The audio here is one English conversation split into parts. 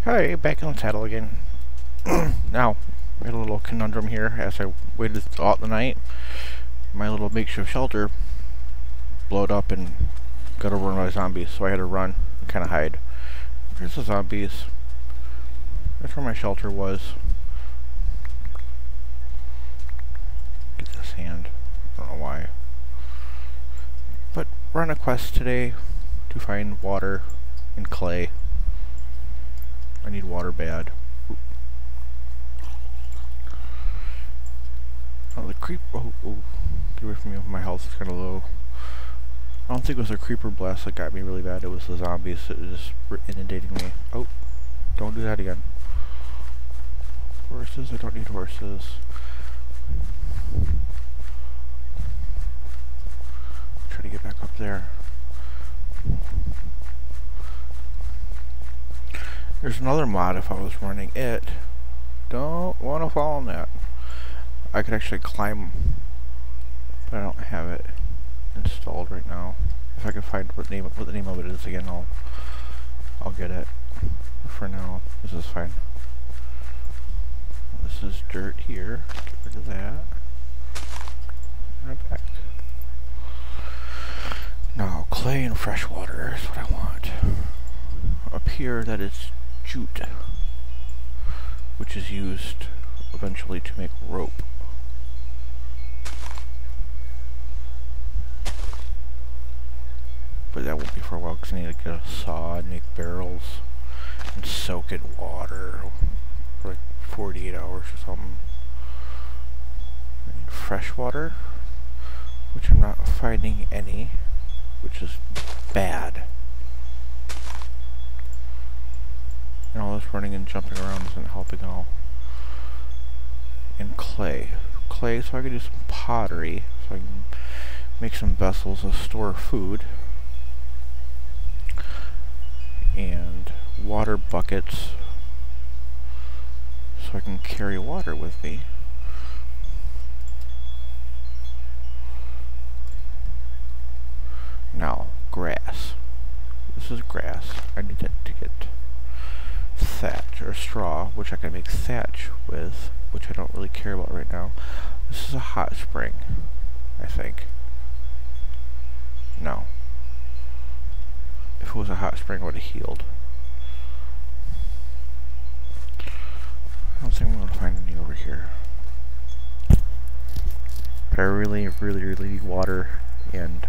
Hi, back on the saddle again. Now, we had a little conundrum here as I waited throughout the night. My little makeshift shelter blowed up and got overrun by zombies, so I had to run and kind of hide. Here's the zombies. That's where my shelter was. Get this hand. I don't know why. But we're on a quest today to find water and clay. I need water bad. Oh, the creep. Oh, get away from me. My health is kind of low. I don't think it was a creeper blast that got me really bad. It was the zombies that just were inundating me. Oh, don't do that again. Horses? I don't need horses. Try to get back up there. There's another mod if I was running it. Don't want to fall on that. I could actually climb, but I don't have it installed right now. If I can find what the name of it is again, I'll get it. But for now, this is fine. This is dirt here. Get rid of that. Right back. Now, clay and fresh water is what I want. Up here, that is jute, which is used eventually to make rope. But that won't be for a while because I need to get a saw and make barrels and soak it in water for like 48 hours or something. I need fresh water, which I'm not finding any, which is bad. And all this running and jumping around isn't helping at all. And clay. Clay so I can do some pottery, so I can make some vessels to store food. And water buckets so I can carry water with me. Now, grass. This is grass. I need to get thatch or straw, which I can make thatch with, which I don't really care about right now. This is a hot spring, I think. No. If it was a hot spring, I would have healed. I don't think I'm going to find any over here. But I really need water and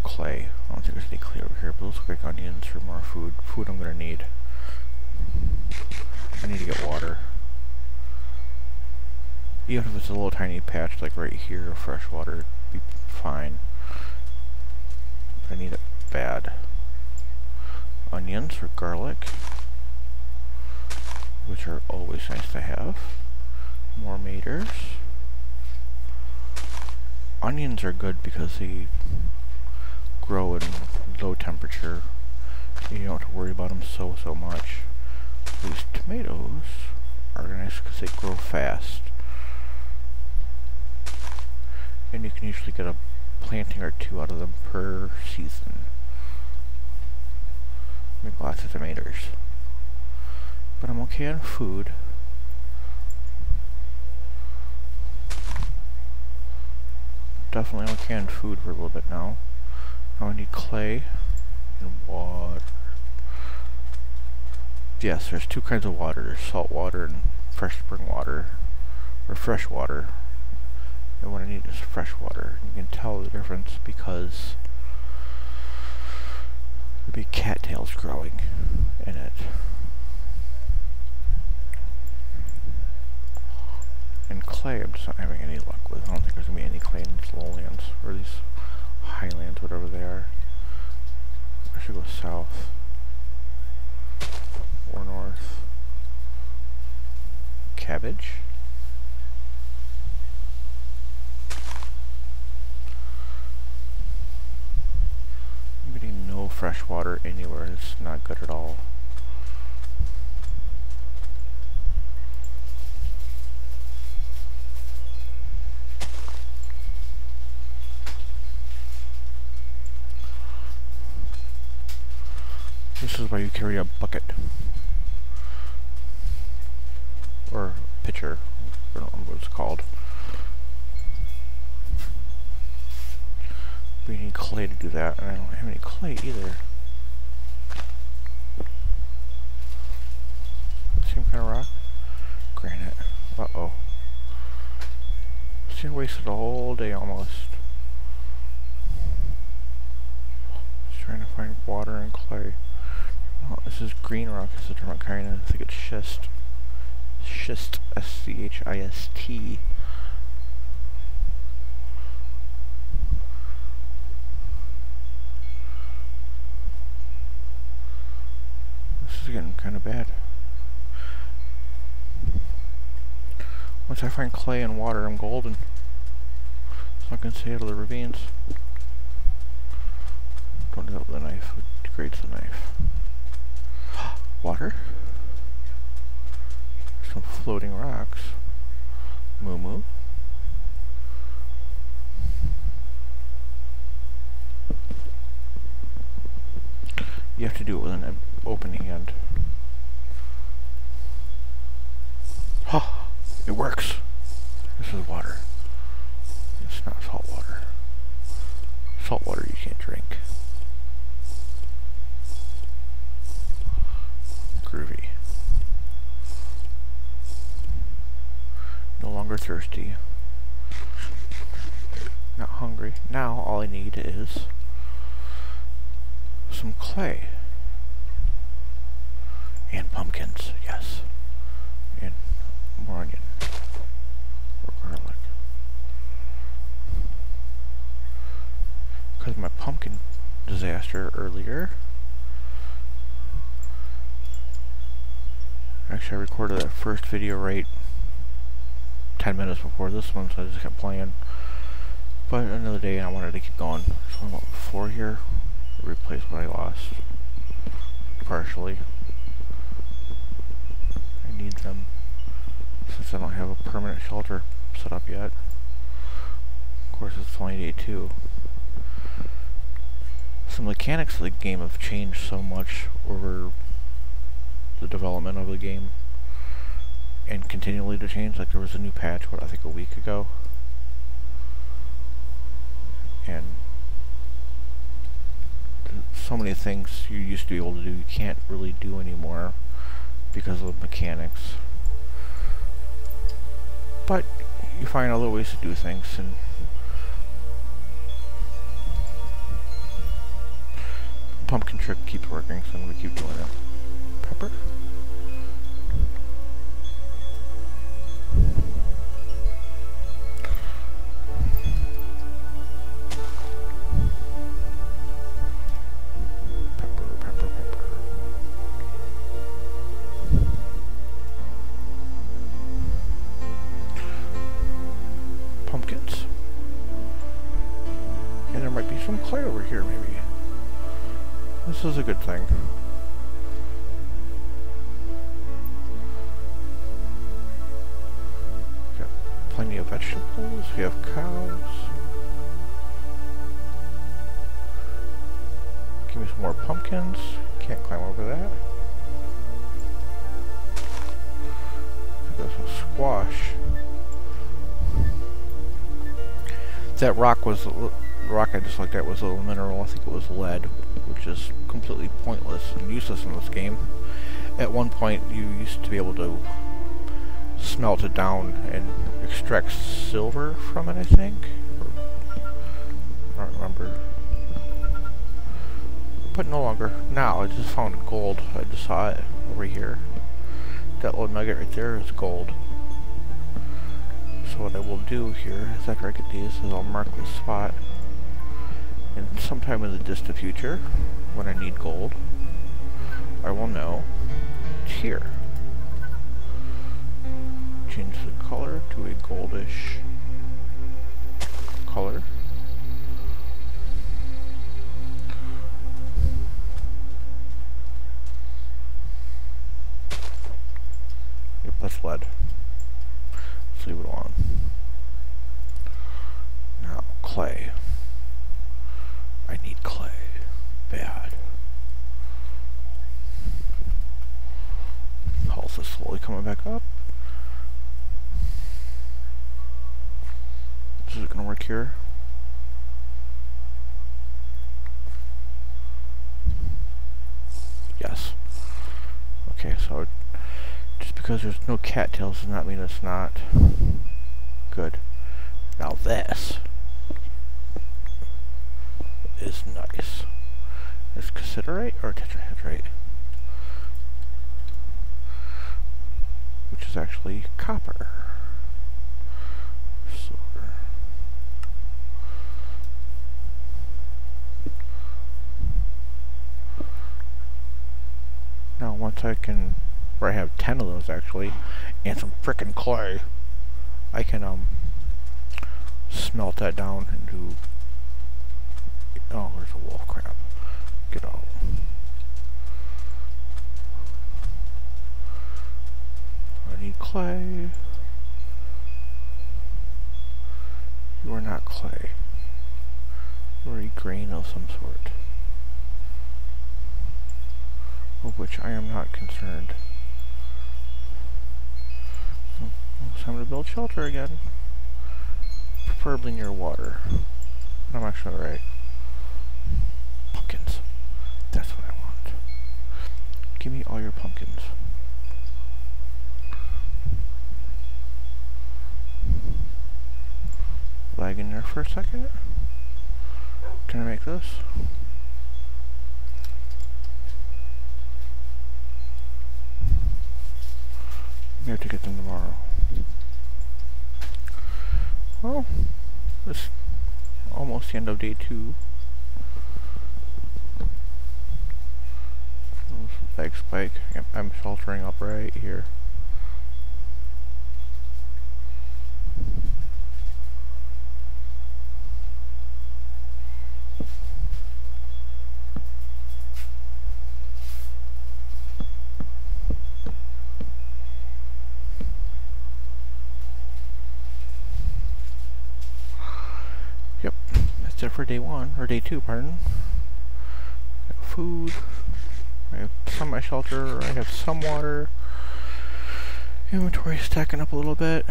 clay. I don't think there's any clay over here, but those look like onions for more food. Food I'm going to need. I need to get water. Even if it's a little tiny patch like right here of fresh water, it'd be fine. But I need it bad. Onions or garlic, which are always nice to have. More maters. Onions are good because they grow in low temperature. You don't have to worry about them so much. These tomatoes are nice because they grow fast. And you can usually get a planting or two out of them per season. Make lots of tomatoes. But I'm okay on food. Definitely okay on food for a little bit now. Now I need clay and water. Yes, there's two kinds of water. There's salt water and fresh spring water. Or fresh water. And what I need is fresh water. You can tell the difference because there'd be cattails growing in it. And clay, I'm just not having any luck with. I don't think there's going to be any clay in these lowlands, or these highlands, whatever they are. I should go south. Or north. Cabbage. I'm getting no fresh water anywhere. It's not good at all. This is why you carry a bucket. Or pitcher. I don't know what it's called. We need clay to do that, and I don't have any clay either. Same kind of rock? Granite. Uh-oh. See, I wasted a whole day almost. Just trying to find water and clay. Oh, this is green rock. It's a different kind. I think it's schist. Schist. S-C-H-I-S-T. This is getting kind of bad. Once I find clay and water, I'm golden. So I can stay out of the ravines. Don't do that with a knife. It degrades the knife. Water? Some floating rocks. Moo moo. You have to do it with an open hand. It works. This is water. It's not salt water. Salt water you can't drink. Groovy. No longer thirsty. Not hungry. Now all I need is some clay. And pumpkins, yes. And more onion. Or garlic. Because my pumpkin disaster earlier. Actually, I recorded that first video right 10 minutes before this one, so I just kept playing. But another day, and I wanted to keep going. So I'm about 4 here. Replace what I lost. Partially. I need them. Since I don't have a permanent shelter set up yet. Of course, it's only day 2. Some mechanics of the game have changed so much over the development of the game. And continually to change. Like there was a new patch, what, I think a week ago. And so many things you used to be able to do, you can't really do anymore because of the mechanics. But you find other ways to do things, and the pumpkin trick keeps working, so I'm going to keep doing it. Pepper? Pumpkins. And there might be some clay over here, maybe. This is a good thing. Got plenty of vegetables. We have cows. Give me some more pumpkins. Can't climb over that. There's some squash. That rock was the rock I just looked at was a little mineral. I think it was lead, which is completely pointless and useless in this game. At one point, you used to be able to smelt it down and extract silver from it, I think. I don't remember. But no longer. Now, I just found gold. I just saw it over here. That little nugget right there is gold. So what I will do here is after I get these is I'll mark this spot, and sometime in the distant future when I need gold I will know it's here. Change the color to a goldish color. Yep, that's lead. Let's leave it on. Now, clay. I need clay. Bad. is slowly coming back up. This is gonna work here. Yes. Okay, so just because there's no cattails does not mean it's not good. Now this is nice. Is cassiterite or tetrahedrite? Which is actually copper. Silver. Now once I can, where I have 10 of those actually, and some frickin' clay, I can smelt that down into, oh, there's a wolf crab. Get out. I need clay. You are not clay. You are a grain of some sort. Of which I am not concerned. Oh, it's time to build shelter again. Preferably near water. But I'm actually alright. Pumpkins. That's what I want. Give me all your pumpkins. Lag in there for a second. Can I make this? We have to get them tomorrow. Well, it's almost the end of day 2. Leg spike. Yep, I'm sheltering up right here. Yep, that's it for day 1, or day 2, pardon. I have food. I have some of my shelter, I have some water. Inventory stacking up a little bit.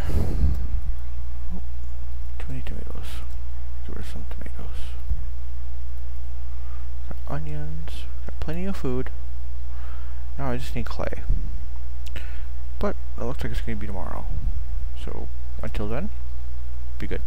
Oh, too many tomatoes. Give her some tomatoes. Got onions, got plenty of food. Now I just need clay. But it looks like it's going to be tomorrow. So until then, be good.